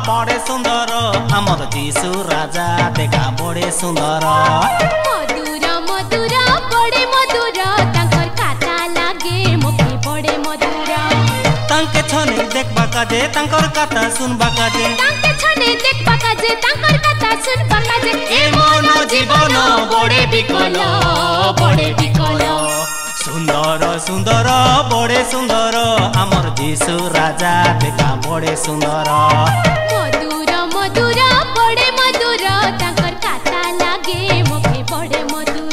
बड़े सुंदर आमर जीशु राजा देखा बड़े सुंदर मधुर मधुर बड़े मधुर तांकर खाता लागे मोके बड़े मधुर तांके छने देखबा काजे तांकर कथा सुनबा काजे तांके छने देखबा काजे तांकर कथा सुनबा काजे ए मन जीवन बड़े बिकल सुंदर सुंदर बड़े सुंदर आमर जीशु राजा देखा बड़े सुंदर मधुर मधुर बड़े मधुर तांकर खाता लागे मोके बड़े मधुर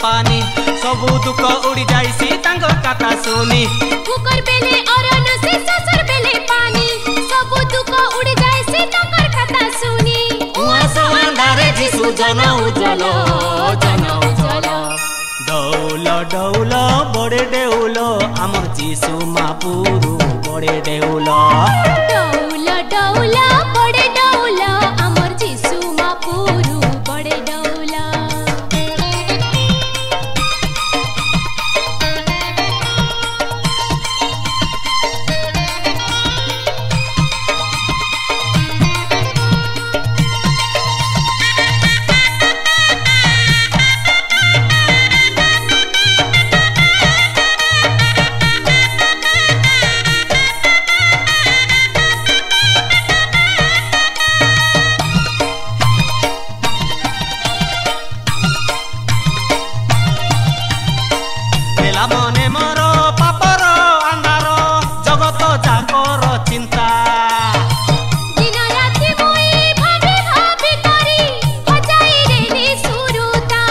पानी सबू दुख उड़ी जाइसी तांकर कथा सुनी कुकर बेले अरन से ससुर बेले पानी सबू दुख उड़ी जाइसी तांकर कथा सुनी उहास अंधारे जीशु जन उज्जवल डौल डौल बड़े देउल आमर जीशु महापुरु बड़े देउल डौल डौल बड़े डौल आमर जीशु महापुरु बड़े डौल मने मोर पापर अंधार जगत जाकर चिंता दिन राति मुई भाबी भाबी करी हजाई रेनी सुरुता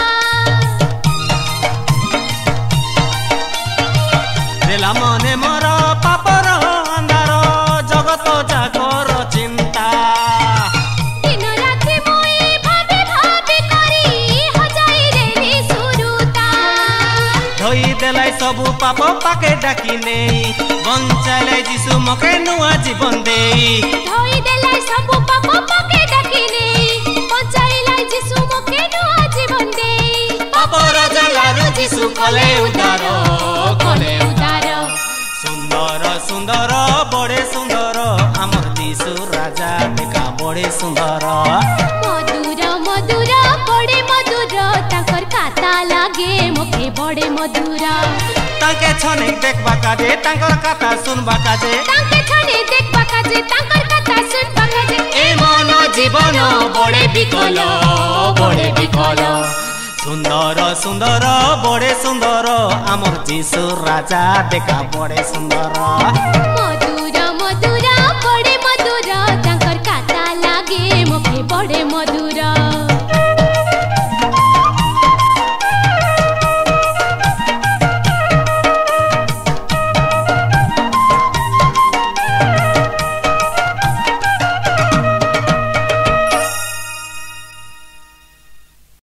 देला मने मोर पापर अंधार जगत जाकर चिंता दिन राति मुई भाबी भाबी करी हजाई रेनी सुरुता धोई देलाई सबु पाप पाके डाकी नेई बंचाइलाई जीशु मके नुआ जीवन देई धोई देलाई सबु पाप पाके डाकी नेई बंचाइलाई जीशु मके नुआ जीवन देई पापर जलारु जीशु कले उद्धार सुंदर सुंदर बड़े सुंदर आमर जीशु राजा देखा बड़े सुंदर मधुर मधुर बड़े मधुर तांकर खाता लागे मोके बड़े मधुर तांके छने देखबा काजे तांकर कथा सुनबा काजे तांके छने देखबा काजे तांकर कथा सुनबा काजे ए मन जीवन बड़े बिकल सुंदर सुंदर बड़े सुंदर आमर जीशु राजा देखा बड़े सुंदर।